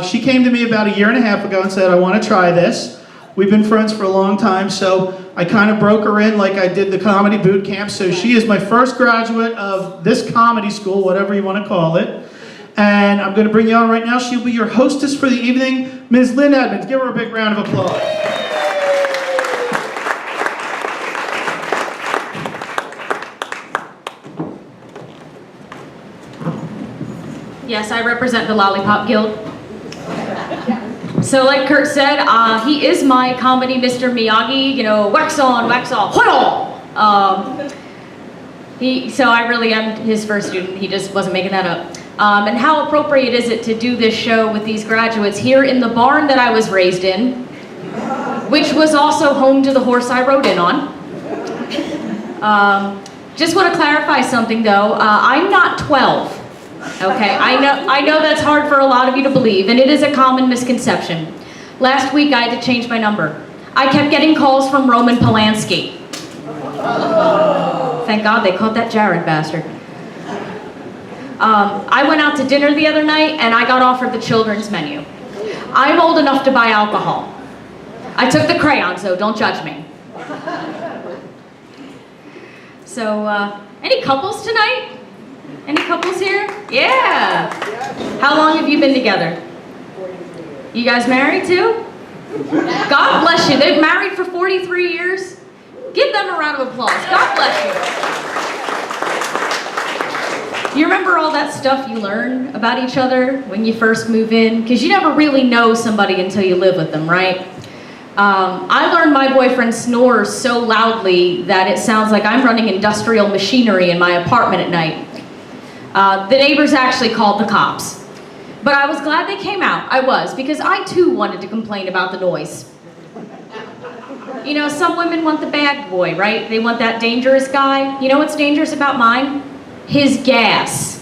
She came to me about a year and a half ago and said, I want to try this. We've been friends for a long time, so I kind of broke her in like I did the comedy boot camp. So she is my first graduate of this comedy school, whatever you want to call it. And I'm going to bring you on right now. She'll be your hostess for the evening, Ms. Lynn Edmonds. Give her a big round of applause. Yes, I represent the Lollipop Guild. So like Kurt said, he is my comedy Mr. Miyagi, you know, wax on, wax off, so I really am his first student. He just wasn't making that up. And how appropriate is it to do this show with these graduates here in the barn that I was raised in, which was also home to the horse I rode in on. Just want to clarify something though. I'm not 12. Okay, I know that's hard for a lot of you to believe, and it is a common misconception. Last week I had to change my number. I kept getting calls from Roman Polanski. Thank God they caught that Jared bastard. I went out to dinner the other night and I got offered the children's menu. I'm old enough to buy alcohol. I took the crayon, so don't judge me. So, any couples tonight? Any couples here? Yeah. How long have you been together? You guys married too? God bless you. They've married for 43 years. Give them a round of applause. God bless you. You remember all that stuff you learn about each other when you first move in? Because you never really know somebody until you live with them, right? I learned my boyfriend snores so loudly that it sounds like I'm running industrial machinery in my apartment at night. The neighbors actually called the cops. But I was glad they came out. I was, because I too wanted to complain about the noise. You know, some women want the bad boy, right? They want that dangerous guy. You know what's dangerous about mine? His gas.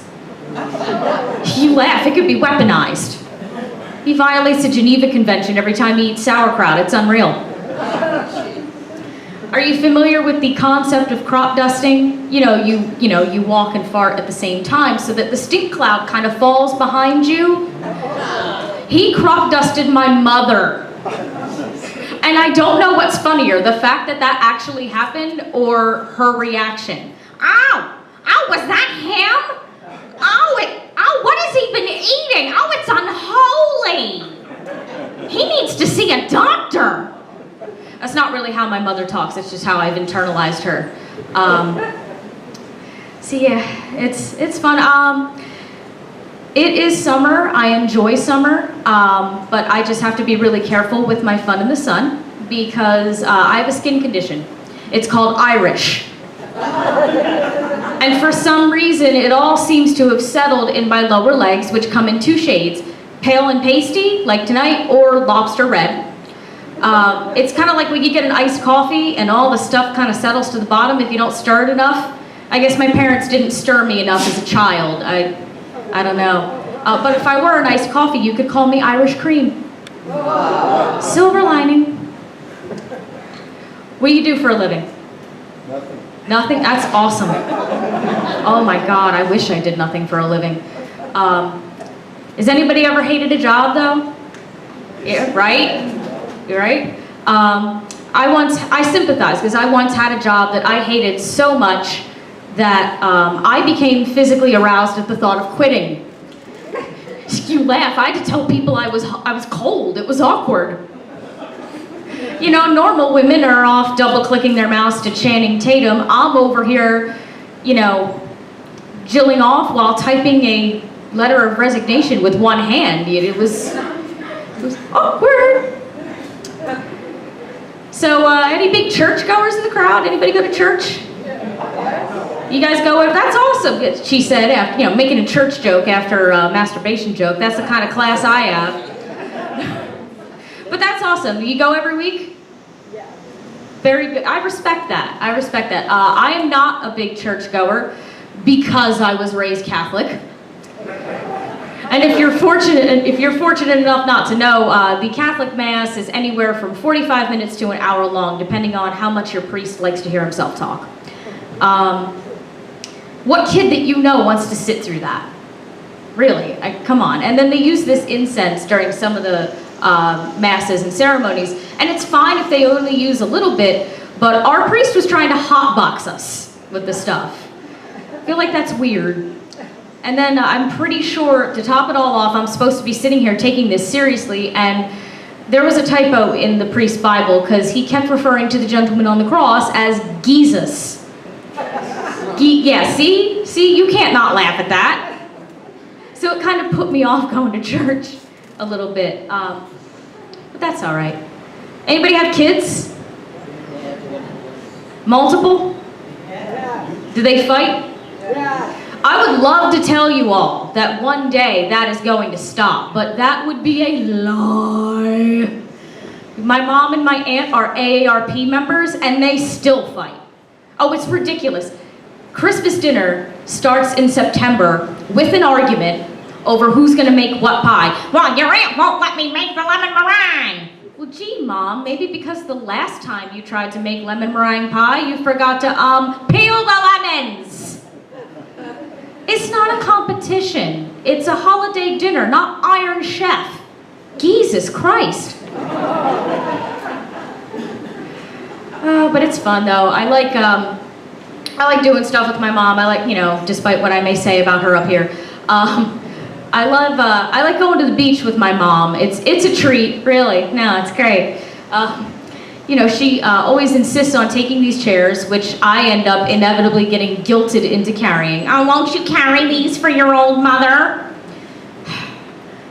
You laugh, it could be weaponized. He violates the Geneva Convention every time he eats sauerkraut. It's unreal. Are you familiar with the concept of crop dusting? You know, you walk and fart at the same time so that the stink cloud kind of falls behind you. He crop dusted my mother. And I don't know what's funnier, the fact that that actually happened or her reaction. Ow! Ow, was that him? Oh, what has he been eating? Oh, it's unholy. He needs to see a doctor. That's not really how my mother talks, it's just how I've internalized her. So yeah, it's fun. It is summer, I enjoy summer, but I just have to be really careful with my fun in the sun because I have a skin condition. It's called Irish. And for some reason, it all seems to have settled in my lower legs, which come in two shades, pale and pasty, like tonight, or lobster red. It's kind of like when you get an iced coffee and all the stuff kind of settles to the bottom if you don't stir it enough. I guess my parents didn't stir me enough as a child. I don't know. But if I were an iced coffee, you could call me Irish cream. Silver lining. What do you do for a living? Nothing. Nothing? That's awesome. Oh my God, I wish I did nothing for a living. Has anybody ever hated a job though? Yeah, right? You're right? I sympathize because I once had a job that I hated so much that I became physically aroused at the thought of quitting. You laugh, I had to tell people I was cold, it was awkward. You know, normal women are off double-clicking their mouse to Channing Tatum. I'm over here, you know, jilling off while typing a letter of resignation with one hand. It was awkward. So, any big churchgoers in the crowd? Anybody go to church? You guys go, that's awesome, she said, after, you know, making a church joke after a masturbation joke. That's the kind of class I have. But that's awesome. You go every week? Yeah. Very good. I respect that. I respect that. I am not a big churchgoer because I was raised Catholic. And if you're fortunate enough not to know, the Catholic Mass is anywhere from 45 minutes to an hour long, depending on how much your priest likes to hear himself talk. What kid that you know wants to sit through that? Really, come on. And then they use this incense during some of the masses and ceremonies, and it's fine if they only use a little bit, but our priest was trying to hotbox us with the stuff. I feel like that's weird. And then I'm pretty sure, to top it all off, I'm supposed to be sitting here taking this seriously, and there was a typo in the priest's Bible because he kept referring to the gentleman on the cross as Jesus. Yeah, see, you can't not laugh at that. So it kind of put me off going to church a little bit, but that's all right. Anybody have kids? Multiple? Do they fight? I would love to tell you all that one day that is going to stop, but that would be a lie. My mom and my aunt are AARP members, and they still fight. Oh, it's ridiculous. Christmas dinner starts in September with an argument over who's gonna make what pie. Well, your aunt won't let me make the lemon meringue. Well, gee, Mom, maybe because the last time you tried to make lemon meringue pie, you forgot to, peel the lemons. It's not a competition. It's a holiday dinner, not Iron Chef. Jesus Christ. But it's fun, though. I like doing stuff with my mom. I like, despite what I may say about her up here. I like going to the beach with my mom. It's a treat, really. No, it's great. She always insists on taking these chairs, which I end up inevitably getting guilted into carrying. Oh, won't you carry these for your old mother?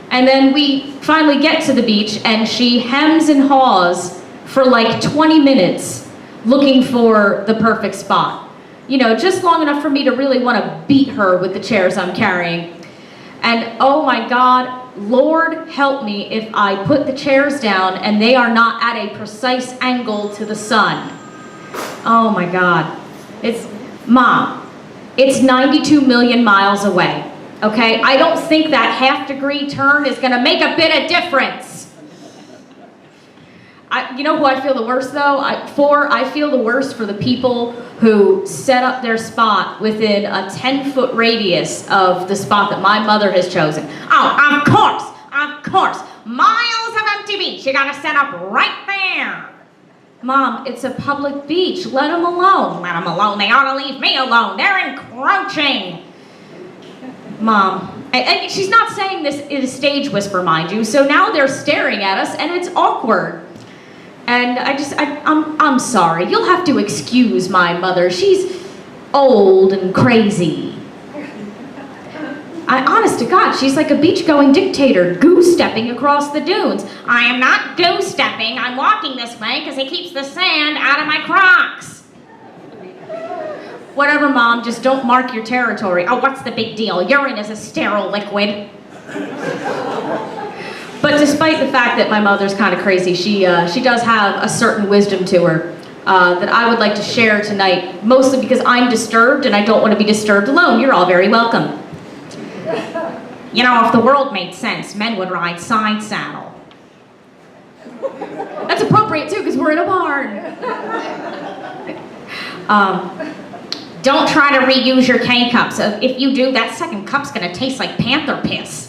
And then we finally get to the beach, and she hems and haws for like 20 minutes looking for the perfect spot. Just long enough for me to really want to beat her with the chairs I'm carrying. And oh my God, Lord help me if I put the chairs down and they are not at a precise angle to the sun. Oh my God. Mom, it's 92 million miles away, okay? I don't think that half-degree turn is gonna make a bit of difference. You know who I feel the worst though? I feel the worst for the people who set up their spot within a 10-foot radius of the spot that my mother has chosen. Oh, of course. Miles of empty beach. You gotta set up right there. Mom, it's a public beach. Let them alone. Let them alone. They ought to leave me alone. They're encroaching. Mom, and she's not saying this in a stage whisper, mind you, so now they're staring at us and it's awkward. And I'm sorry. You'll have to excuse my mother. She's old and crazy. Honest to God, she's like a beach-going dictator, goose-stepping across the dunes. I am not goose-stepping. I'm walking this way because it keeps the sand out of my Crocs. Whatever, Mom. Just don't mark your territory. Oh, what's the big deal? Urine is a sterile liquid. But despite the fact that my mother's kind of crazy, she does have a certain wisdom to her that I would like to share tonight, mostly because I'm disturbed and I don't want to be disturbed alone. You're all very welcome. If the world made sense, men would ride side saddle. That's appropriate too, because we're in a barn. Don't try to reuse your K-cups. If you do, that second cup's gonna taste like panther piss.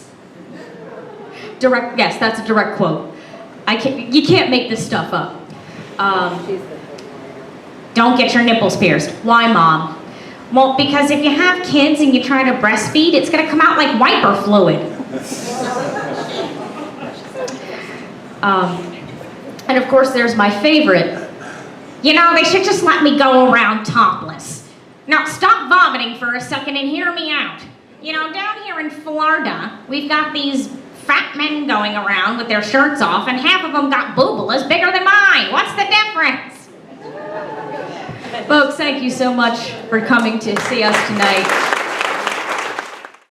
Yes, that's a direct quote. You can't make this stuff up. Don't get your nipples pierced. Why, Mom? Well, because if you have kids and you try to breastfeed, it's gonna come out like wiper fluid. And of course, there's my favorite. They should just let me go around topless. Now, stop vomiting for a second and hear me out. Down here in Florida, we've got these fat men going around with their shirts off, and half of them got boobalas bigger than mine. What's the difference? Folks, thank you so much for coming to see us tonight.